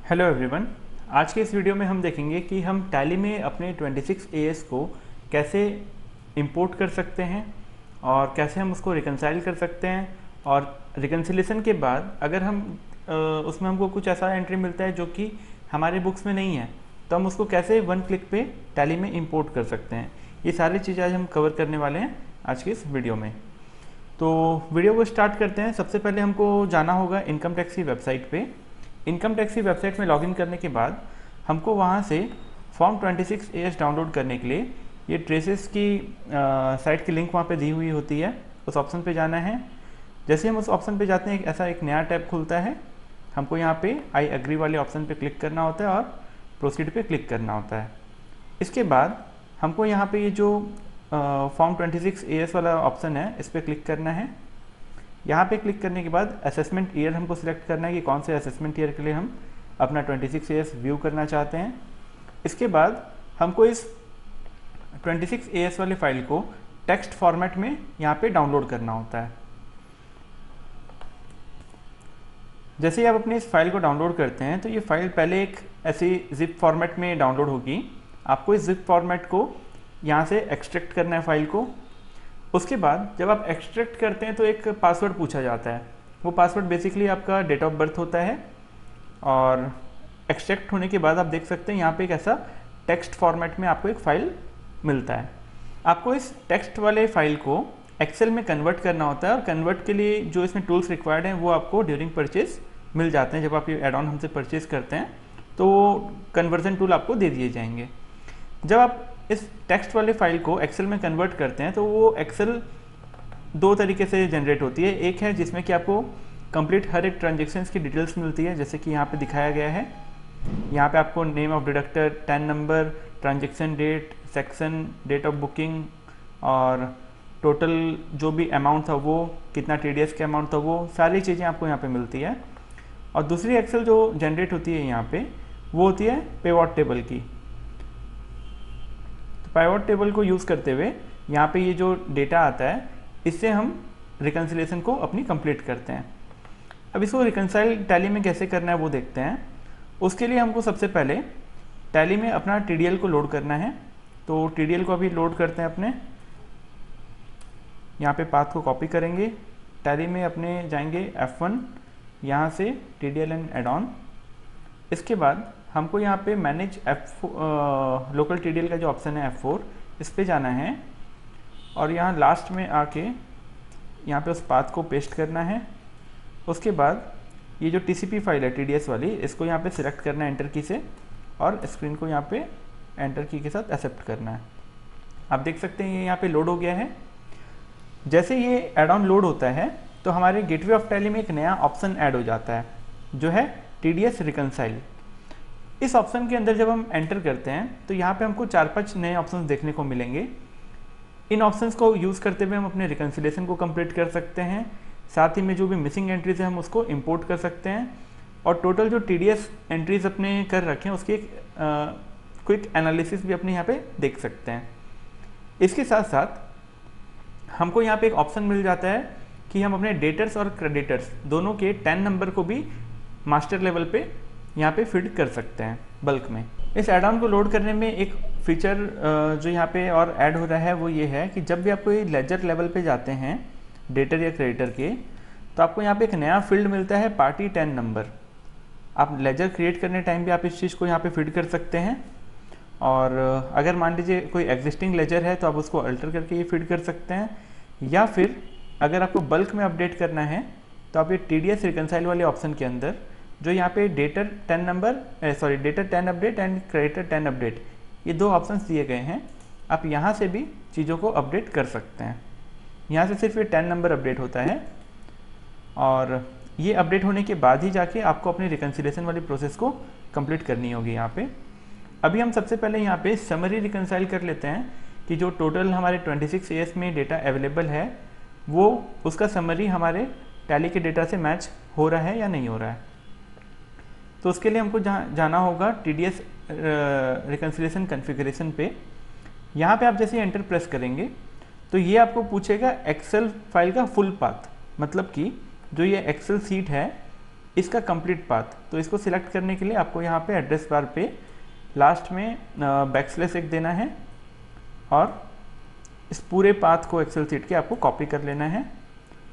Hello everyone. आज के इस वीडियो में हम देखेंगे कि हम टैली में अपने 26 AS को कैसे इंपोर्ट कर सकते हैं और कैसे हम उसको रिकंसाइल कर सकते हैं। और रिकन्सिलेशन के बाद अगर हम उसमें हमको कुछ ऐसा एंट्री मिलता है जो कि हमारे बुक्स में नहीं है, तो हम उसको कैसे वन क्लिक पे टैली में इंपोर्ट कर सकते हैं। ये सारी चीज़ें आज हम कवर करने वाले हैं आज की इस वीडियो में। तो वीडियो को स्टार्ट करते हैं। सबसे पहले हमको जाना होगा इनकम टैक्स की वेबसाइट पे। इनकम टैक्स की वेबसाइट में लॉगिन करने के बाद हमको वहाँ से फॉर्म 26 AS डाउनलोड करने के लिए ये ट्रेसेस की साइट की लिंक वहाँ पे दी हुई होती है, उस ऑप्शन पे जाना है। जैसे हम उस ऑप्शन पे जाते हैं ऐसा एक नया टैब खुलता है। हमको यहाँ पे आई एग्री वाले ऑप्शन पे क्लिक करना होता है और प्रोसीड पे क्लिक करना होता है। इसके बाद हमको यहाँ पे ये जो फॉर्म 26 AS वाला ऑप्शन है इस पर क्लिक करना है। यहाँ पे क्लिक करने के बाद असेसमेंट ईयर हमको सिलेक्ट करना है कि कौन से असेसमेंट ईयर के लिए हम अपना 26 AS व्यू करना चाहते हैं। इसके बाद हमको इस 26 AS वाली फाइल को टेक्स्ट फॉर्मेट में यहाँ पे डाउनलोड करना होता है। जैसे ही आप अपनी इस फाइल को डाउनलोड करते हैं तो ये फाइल पहले एक ऐसी जिप फॉर्मेट में डाउनलोड होगी। आपको इस जिप फॉर्मेट को यहाँ से एक्सट्रैक्ट करना है फाइल को। उसके बाद जब आप एक्सट्रैक्ट करते हैं तो एक पासवर्ड पूछा जाता है। वो पासवर्ड बेसिकली आपका डेट ऑफ बर्थ होता है। और एक्सट्रैक्ट होने के बाद आप देख सकते हैं यहाँ पे एक ऐसा टेक्स्ट फॉर्मेट में आपको एक फ़ाइल मिलता है। आपको इस टेक्स्ट वाले फाइल को एक्सेल में कन्वर्ट करना होता है और कन्वर्ट के लिए जो इसमें टूल्स रिक्वायर्ड हैं वो आपको ड्यूरिंग परचेज मिल जाते हैं। जब आप ये एड ऑन हमसे परचेज करते हैं तो कन्वर्जन टूल आपको दे दिए जाएंगे। जब आप इस टेक्स्ट वाले फाइल को एक्सेल में कन्वर्ट करते हैं तो वो एक्सेल दो तरीके से जनरेट होती है। एक है जिसमें कि आपको कंप्लीट हर एक ट्रांजेक्शन्स की डिटेल्स मिलती है, जैसे कि यहाँ पे दिखाया गया है। यहाँ पे आपको name of deductor, TAN number, transaction date, section, date of booking और टोटल जो भी अमाउंट था वो, कितना TDS का अमाउंट था वो, सारी चीज़ें आपको यहाँ पे मिलती है। और दूसरी एक्सेल जो जनरेट होती है यहाँ पे वो होती है पेवॉट टेबल की। पाइवट टेबल को यूज़ करते हुए यहाँ पे ये जो डेटा आता है इससे हम रिकन्सिलेशन को अपनी कंप्लीट करते हैं। अब इसको रिकन्साइल टैली में कैसे करना है वो देखते हैं। उसके लिए हमको सबसे पहले टैली में अपना TDL को लोड करना है। तो TDL को अभी लोड करते हैं अपने। यहाँ पे पाथ को कॉपी करेंगे, टैली में अपने जाएंगे F1, यहाँ से TDL एंड एड ऑन। इसके बाद हमको यहाँ पे मैनेज लोकल TDL का जो ऑप्शन है F4, इस पे जाना है और यहाँ लास्ट में आके यहाँ पे उस पाथ को पेस्ट करना है। उसके बाद ये जो TCP फाइल है TDS वाली, इसको यहाँ पे सिलेक्ट करना है एंटर की से और स्क्रीन को यहाँ पे एंटर की के साथ एक्सेप्ट करना है। आप देख सकते हैं ये यहाँ पे लोड हो गया है। जैसे ये एड ऑन लोड होता है तो हमारे गेटवे ऑफ टैली में एक नया ऑप्शन ऐड हो जाता है जो है TDS रिकन्साइल। इस ऑप्शन के अंदर जब हम एंटर करते हैं तो यहाँ पे हमको 4-5 नए ऑप्शंस देखने को मिलेंगे। इन ऑप्शंस को यूज़ करते हुए हम अपने रिकन्सिलेशन को कंप्लीट कर सकते हैं। साथ ही में जो भी मिसिंग एंट्रीज है हम उसको इंपोर्ट कर सकते हैं और टोटल जो TDS एंट्रीज अपने कर रखे हैं उसकी एक क्विक एनालिसिस भी अपने यहाँ पे देख सकते हैं। इसके साथ साथ हमको यहाँ पे एक ऑप्शन मिल जाता है कि हम अपने डेटर्स और क्रेडिटर्स दोनों के 10 नंबर को भी मास्टर लेवल पे यहाँ पे फीड कर सकते हैं बल्क में। इस एड ऑन को लोड करने में एक फीचर जो यहाँ पे और ऐड हो रहा है वो ये है कि जब भी आप कोई लेजर लेवल पे जाते हैं डेटर या क्रेडिटर के, तो आपको यहाँ पे एक नया फील्ड मिलता है पार्टी 10 नंबर। आप लेजर क्रिएट करने टाइम भी आप इस चीज़ को यहाँ पे फीड कर सकते हैं। और अगर मान लीजिए कोई एग्जिस्टिंग लेजर है तो आप उसको अल्टर करके ये फीड कर सकते हैं, या फिर अगर आपको बल्क में अपडेट करना है तो आप ये TDS रिकन्साइल वाले ऑप्शन के अंदर जो यहाँ पे debtor 10 update and creditor 10 update, ये दो ऑप्शंस दिए गए हैं। आप यहाँ से भी चीज़ों को अपडेट कर सकते हैं। यहाँ से सिर्फ ये 10 नंबर अपडेट होता है और ये अपडेट होने के बाद ही जाके आपको अपनी रिकन्सिलेशन वाली प्रोसेस को कंप्लीट करनी होगी। यहाँ पे अभी हम सबसे पहले यहाँ पे समरी रिकन्साइल कर लेते हैं कि जो टोटल हमारे 26 AS में डेटा अवेलेबल है वो उसका समरी हमारे टैली के डेटा से मैच हो रहा है या नहीं हो रहा है। तो उसके लिए हमको जाना होगा TDS रिकन्सिलेशन कॉन्फ़िगरेशन पे। यहाँ पे आप जैसे एंटर प्रेस करेंगे तो ये आपको पूछेगा एक्सेल फाइल का फुल पाथ, मतलब कि जो ये एक्सेल सीट है इसका कंप्लीट पाथ। तो इसको सिलेक्ट करने के लिए आपको यहाँ पे एड्रेस बार पे लास्ट में बैकस्लैश एक देना है और इस पूरे पाथ को एक्सेल सीट के आपको कॉपी कर लेना है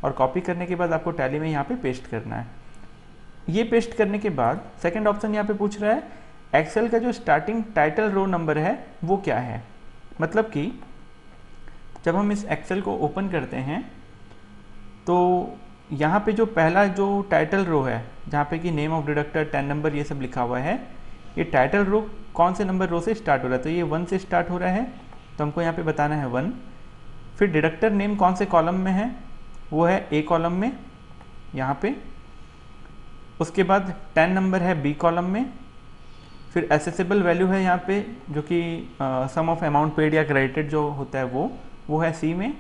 और कॉपी करने के बाद आपको टैली में यहाँ पे पेस्ट करना है। ये पेस्ट करने के बाद सेकंड ऑप्शन यहाँ पे पूछ रहा है एक्सेल का जो स्टार्टिंग टाइटल रो नंबर है वो क्या है। मतलब कि जब हम इस एक्सेल को ओपन करते हैं तो यहाँ पे जो पहला जो टाइटल रो है जहाँ पे कि नेम ऑफ डिडक्टर 10 नंबर ये सब लिखा हुआ है, ये टाइटल रो कौन से नंबर रो से स्टार्ट हो रहा है, तो ये 1 से स्टार्ट हो रहा है, तो हमको यहाँ पे बताना है 1। फिर डिडक्टर नेम कौन से कॉलम में है, वो है ए कॉलम में यहाँ पे। उसके बाद 10 नंबर है बी कॉलम में। फिर एसेसिबल वैल्यू है यहाँ पे जो कि सम ऑफ अमाउंट पेड या क्रेडिटेड जो होता है वो है सी में,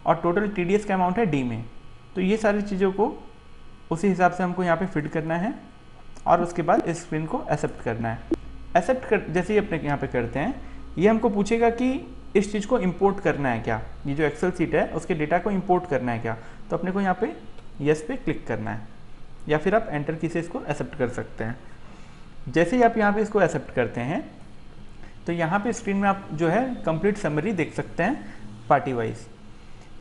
और टोटल टीडीएस का अमाउंट है डी में। तो ये सारी चीज़ों को उसी हिसाब से हमको यहाँ पे फिट करना है और उसके बाद इस स्क्रीन को एक्सेप्ट करना है। एक्सेप्ट कर जैसे ही अपने यहाँ पे करते हैं, ये हमको पूछेगा कि इस चीज़ को इंपोर्ट करना है क्या, ये जो एक्सेल सीट है उसके डेटा को इंपोर्ट करना है क्या। तो अपने को यहाँ पे यस पे क्लिक करना है या फिर आप एंटर की से इसको एक्सेप्ट कर सकते हैं। जैसे ही आप यहाँ पे इसको एक्सेप्ट करते हैं तो यहाँ पे स्क्रीन में आप जो है कंप्लीट समरी देख सकते हैं पार्टी वाइज।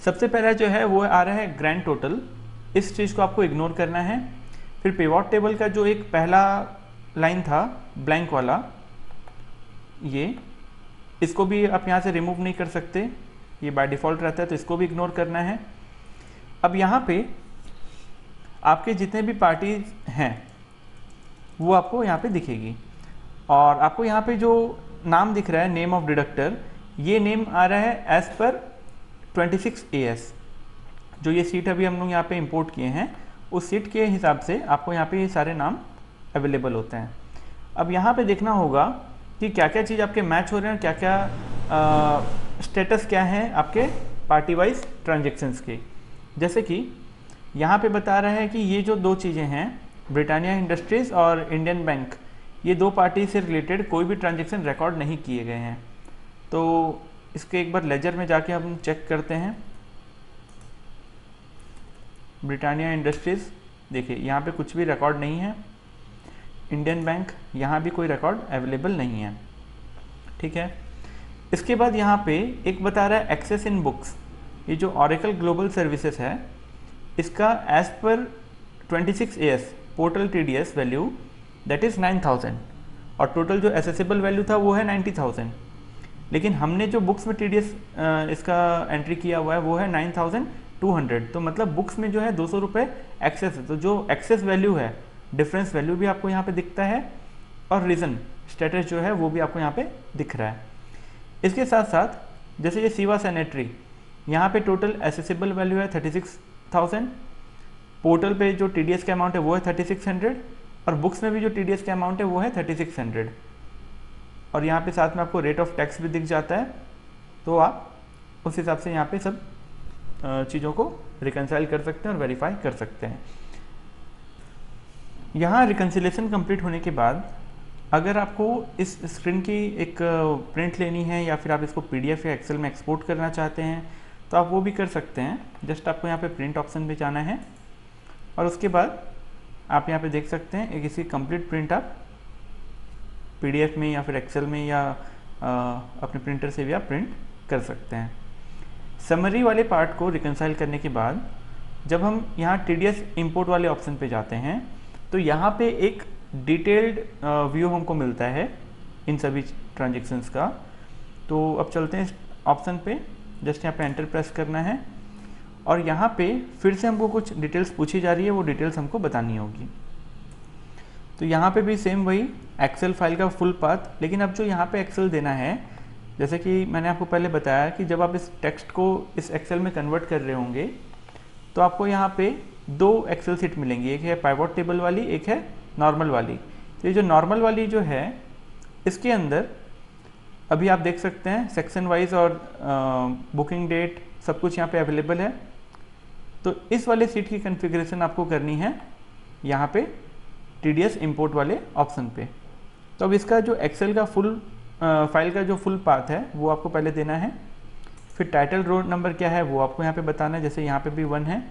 सबसे पहला जो है वो आ रहा है ग्रैंड टोटल, इस चीज़ को आपको इग्नोर करना है। फिर पिवट टेबल का जो एक पहला लाइन था ब्लैंक वाला, ये इसको भी आप यहाँ से रिमूव नहीं कर सकते, ये बाय डिफ़ॉल्ट रहता है, तो इसको भी इग्नोर करना है। अब यहाँ पे आपके जितने भी पार्टीज हैं वो आपको यहाँ पे दिखेगी और आपको यहाँ पे जो नाम दिख रहा है नेम ऑफ डिडक्टर, ये नेम आ रहा है एज पर 26 AS। जो ये सीट अभी हम लोग यहाँ पे इंपोर्ट किए हैं उस सीट के हिसाब से आपको यहाँ पे ये सारे नाम अवेलेबल होते हैं। अब यहाँ पे देखना होगा कि क्या क्या चीज़ आपके मैच हो रहे हैं, क्या क्या स्टेटस क्या है आपके पार्टी वाइज ट्रांजेक्शन्स के। जैसे कि यहाँ पे बता रहा है कि ये जो दो चीज़ें हैं ब्रिटानिया इंडस्ट्रीज़ और इंडियन बैंक, ये दो पार्टी से रिलेटेड कोई भी ट्रांजेक्शन रिकॉर्ड नहीं किए गए हैं। तो इसके एक बार लेजर में जाके हम चेक करते हैं। ब्रिटानिया इंडस्ट्रीज़ देखिए यहाँ पे कुछ भी रिकॉर्ड नहीं है, इंडियन बैंक यहाँ भी कोई रिकॉर्ड अवेलेबल नहीं है, ठीक है। इसके बाद यहाँ पे एक बता रहा है एक्सेस इन बुक्स, ये जो ओरेकल ग्लोबल सर्विसेज है इसका as per 26 AS portal TDS value that is 9000 और टोटल जो एसेसिबल वैल्यू था वो है 90,000। लेकिन हमने जो बुक्स में TDS इसका एंट्री किया हुआ है वो है 9200, तो मतलब बुक्स में जो है 200 रुपये एक्सेस है। तो जो एक्सेस वैल्यू है डिफरेंस वैल्यू भी आपको यहाँ पे दिखता है और रीज़न स्टेटस जो है वो भी आपको यहाँ पे दिख रहा है। इसके साथ साथ जैसे ये सीवा सैनिटरी, यहाँ पे टोटल एसेसिबल वैल्यू है 36,000, पोर्टल पे जो TDS का अमाउंट है वो है 3600 और बुक्स में भी जो TDS का अमाउंट है वो है 3600 और यहाँ पे साथ में आपको रेट ऑफ टैक्स भी दिख जाता है। तो आप उस हिसाब से यहाँ पे सब चीज़ों को रिकंसाइल कर सकते हैं और वेरीफाई कर सकते हैं। यहाँ रिकंसिलेशन कंप्लीट होने के बाद अगर आपको इस स्क्रीन की एक प्रिंट लेनी है या फिर आप इसको PDF या एक्सेल में एक्सपोर्ट करना चाहते हैं तो आप वो भी कर सकते हैं। जस्ट आपको यहाँ पे प्रिंट ऑप्शन पे जाना है और उसके बाद आप यहाँ पे देख सकते हैं एक इसकी कंप्लीट प्रिंट आप PDF में या फिर एक्सेल में या अपने प्रिंटर से भी आप प्रिंट कर सकते हैं। समरी वाले पार्ट को रिकंसाइल करने के बाद जब हम यहाँ TDS इंपोर्ट वाले ऑप्शन पे जाते हैं तो यहाँ पे एक डिटेल्ड व्यू हमको मिलता है इन सभी ट्रांजेक्शन्स का। तो अब चलते हैं इस ऑप्शन पे, जस्ट यहाँ पे एंटर प्रेस करना है और यहाँ पे फिर से हमको कुछ डिटेल्स पूछी जा रही है, वो डिटेल्स हमको बतानी होगी। तो यहाँ पे भी सेम वही एक्सेल फाइल का फुल पाथ, लेकिन अब जो यहाँ पे एक्सेल देना है, जैसे कि मैंने आपको पहले बताया कि जब आप इस टेक्स्ट को इस एक्सेल में कन्वर्ट कर रहे होंगे तो आपको यहाँ पे दो एक्सेल सीट मिलेंगी, एक है पाइवट टेबल वाली, एक है नॉर्मल वाली। तो ये जो नॉर्मल वाली जो है इसके अंदर अभी आप देख सकते हैं सेक्शन वाइज और बुकिंग डेट सब कुछ यहाँ पे अवेलेबल है। तो इस वाले सीट की कॉन्फ़िगरेशन आपको करनी है यहाँ पे TDS इंपोर्ट वाले ऑप्शन पे। तो अब इसका जो एक्सेल का फुल फाइल का जो फुल पाथ है वो आपको पहले देना है। फिर टाइटल रो नंबर क्या है वो आपको यहाँ पे बताना है, जैसे यहाँ पे भी 1 है।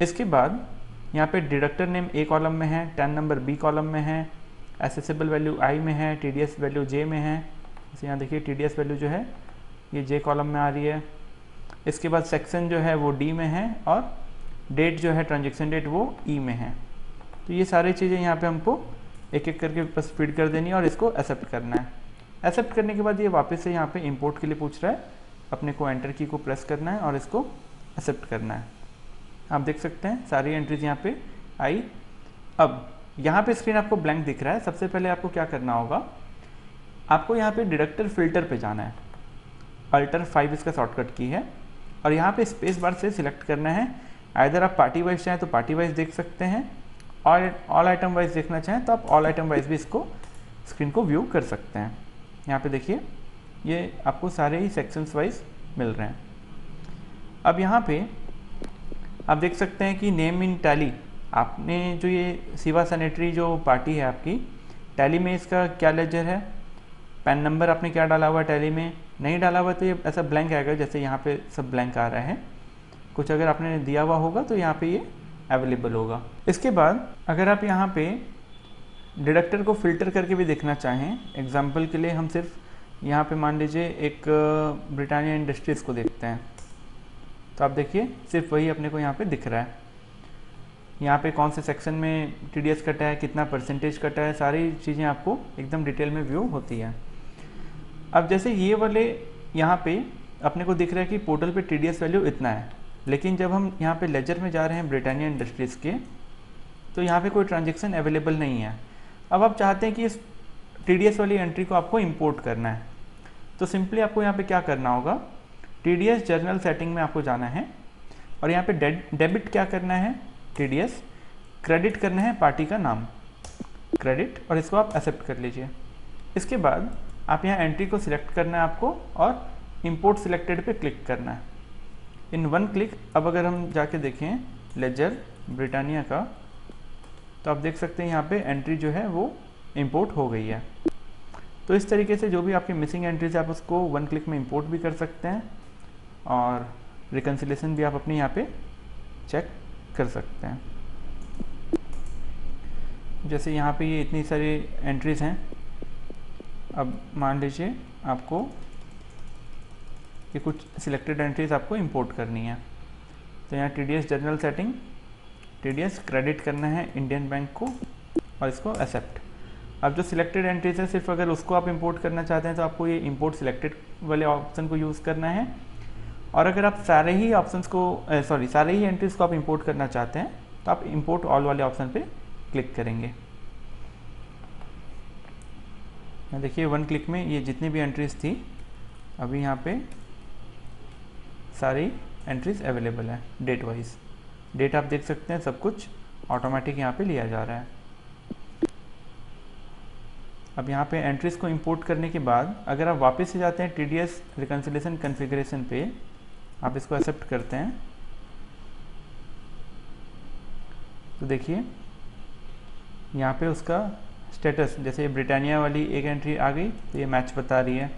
इसके बाद यहाँ पे डिडक्टर नेम ए कॉलम में है, टैन नंबर बी कॉलम में है, एसेसिबल वैल्यू आई में है, टीडीएस वैल्यू जे में है। जैसे यहाँ देखिए टीडीएस वैल्यू जो है ये जे कॉलम में आ रही है। इसके बाद सेक्शन जो है वो डी में है और डेट जो है ट्रांजेक्शन डेट वो ई में है। तो ये सारी चीज़ें यहाँ पे हमको एक एक करके बस फीड कर देनी है और इसको एक्सेप्ट करना है। एक्सेप्ट करने के बाद ये वापस से यहाँ पे इंपोर्ट के लिए पूछ रहा है, अपने को एंटर की को प्रेस करना है और इसको एक्सेप्ट करना है। आप देख सकते हैं सारी एंट्रीज यहाँ पे आई। अब यहाँ पे स्क्रीन आपको ब्लैंक दिख रहा है। सबसे पहले आपको क्या करना होगा, आपको यहाँ पे डिडक्टर फिल्टर पे जाना है। अल्टर 5 इसका शॉर्टकट की है और यहाँ पे स्पेस बार से सिलेक्ट करना है। आइदर आप पार्टी वाइज चाहें तो पार्टी वाइज देख सकते हैं और ऑल आइटम वाइज देखना चाहें तो आप ऑल आइटम वाइज भी इसको स्क्रीन को व्यू कर सकते हैं। यहाँ पे देखिए ये आपको सारे ही सेक्शंस वाइज मिल रहे हैं। अब यहाँ पे आप देख सकते हैं कि नेम इन टैली, आपने जो ये शिवा सैनिटरी जो पार्टी है आपकी टैली में, इसका क्या लेजर है, पैन नंबर आपने क्या डाला हुआ है, टैली में नहीं डाला हुआ तो ये ऐसा ब्लैंक आएगा। जैसे यहाँ पे सब ब्लैंक आ रहा है। कुछ अगर आपने दिया हुआ होगा तो यहाँ पे ये अवेलेबल होगा। इसके बाद अगर आप यहाँ पे डिडक्टर को फिल्टर करके भी देखना चाहें, एग्जाम्पल के लिए हम सिर्फ यहाँ पे मान लीजिए एक ब्रिटानिया इंडस्ट्रीज़ को देखते हैं, तो आप देखिए सिर्फ वही अपने को यहाँ पे दिख रहा है। यहाँ पे कौन से सेक्शन में टीडीएस कटा है, कितना परसेंटेज कटा है, सारी चीज़ें आपको एकदम डिटेल में व्यू होती है। अब जैसे ये वाले यहाँ पे अपने को दिख रहा है कि पोर्टल पे टीडीएस वैल्यू इतना है, लेकिन जब हम यहाँ पे लेजर में जा रहे हैं ब्रिटानिया इंडस्ट्रीज़ के, तो यहाँ पे कोई ट्रांजेक्शन अवेलेबल नहीं है। अब आप चाहते हैं कि इस टीडीएस वाली एंट्री को आपको इंपोर्ट करना है, तो सिंपली आपको यहाँ पे क्या करना होगा, टीडीएस जर्नल सेटिंग में आपको जाना है और यहाँ पे डेबिट क्या करना है टीडीएस, क्रेडिट करना है पार्टी का नाम क्रेडिट, और इसको आप एक्सेप्ट कर लीजिए। इसके बाद आप यहाँ एंट्री को सिलेक्ट करना है आपको और इंपोर्ट सिलेक्टेड पे क्लिक करना है इन वन क्लिक। अब अगर हम जाके देखें लेजर ब्रिटानिया का, तो आप देख सकते हैं यहाँ पे एंट्री जो है वो इंपोर्ट हो गई है। तो इस तरीके से जो भी आपकी मिसिंग एंट्रीज आप उसको वन क्लिक में इंपोर्ट भी कर सकते हैं और रिकन्सिलेशन भी आप अपने यहाँ पे चेक कर सकते हैं। जैसे यहाँ पे ये इतनी सारी एंट्रीज हैं, अब मान लीजिए आपको ये कुछ सिलेक्टेड एंट्रीज आपको इंपोर्ट करनी है, तो यहाँ TDS general setting, TDS credit करना है इंडियन बैंक को और इसको एक्सेप्ट। अब जो सिलेक्टेड एंट्रीज है सिर्फ अगर उसको आप इंपोर्ट करना चाहते हैं तो आपको ये इंपोर्ट सिलेक्टेड वाले ऑप्शन को यूज़ करना है, और अगर आप सारे ही ऑप्शंस को सारे ही एंट्रीज को आप इंपोर्ट करना चाहते हैं तो आप इंपोर्ट ऑल वाले ऑप्शन पे क्लिक करेंगे। देखिए वन क्लिक में ये जितनी भी एंट्रीज थी अभी यहाँ पे सारी एंट्रीज अवेलेबल है डेट वाइज। डेट आप देख सकते हैं सब कुछ ऑटोमेटिक यहाँ पे लिया जा रहा है। अब यहाँ पे एंट्रीज को इंपोर्ट करने के बाद अगर आप वापस से जाते हैं टीडीएस रिकन्सिलेशन कॉन्फ़िगरेशन पे, आप इसको एक्सेप्ट करते हैं, तो देखिए यहाँ पे उसका स्टेटस, जैसे ब्रिटानिया वाली एक एंट्री आ गई तो ये मैच बता रही है।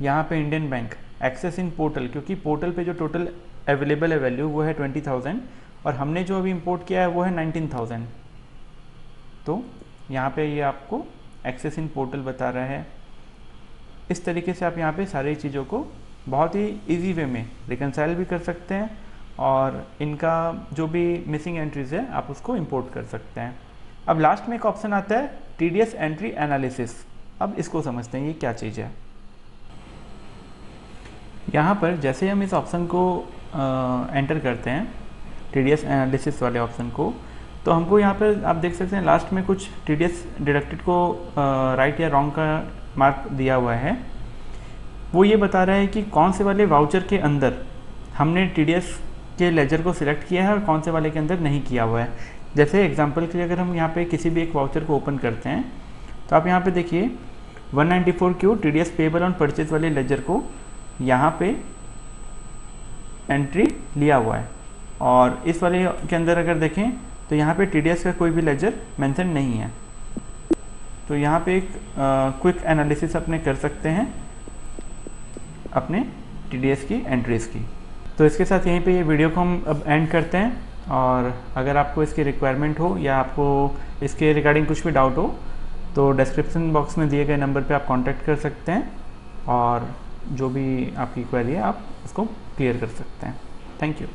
यहाँ पे Indian bank access in portal, क्योंकि पोर्टल पे जो टोटल अवेलेबल है वैल्यू वो है 20,000 और हमने जो अभी इंपोर्ट किया है वो है 19,000, तो यहाँ पे ये आपको एक्सेस इन पोर्टल बता रहा है। इस तरीके से आप यहाँ पे सारी चीज़ों को बहुत ही इजी वे में रिकनसाइल भी कर सकते हैं और इनका जो भी मिसिंग एंट्रीज है आप उसको इंपोर्ट कर सकते हैं। अब लास्ट में एक ऑप्शन आता है टीडीएस एंट्री एनालिसिस। अब इसको समझते हैं ये क्या चीज़ है। यहाँ पर जैसे हम इस ऑप्शन को एंटर करते हैं टीडीएस एनालिसिस वाले ऑप्शन को, तो हमको यहाँ पर आप देख सकते हैं लास्ट में कुछ टीडीएस डिडक्टेड को राइट या रॉन्ग का मार्क दिया हुआ है। वो ये बता रहा है कि कौन से वाले वाउचर के अंदर हमने टीडीएस के लेजर को सिलेक्ट किया है और कौन से वाले के अंदर नहीं किया हुआ है। जैसे एग्जांपल के लिए अगर हम यहाँ पे किसी भी एक वाउचर को ओपन करते हैं तो आप यहाँ पे देखिए 194Q TDS payable on purchase वाले लेजर को यहाँ पे एंट्री लिया हुआ है, और इस वाले के अंदर अगर देखें तो यहाँ पे टीडीएस का कोई भी लेजर मेंशन नहीं है। तो यहाँ पे एक क्विक एनालिसिस अपने कर सकते हैं अपने टीडीएस की एंट्रीज़ की। तो इसके साथ यहीं पे ये वीडियो को हम अब एंड करते हैं। और अगर आपको इसकी रिक्वायरमेंट हो या आपको इसके रिगार्डिंग कुछ भी डाउट हो तो डिस्क्रिप्शन बॉक्स में दिए गए नंबर पे आप कांटेक्ट कर सकते हैं और जो भी आपकी क्वेरी है आप उसको क्लियर कर सकते हैं। Thank you.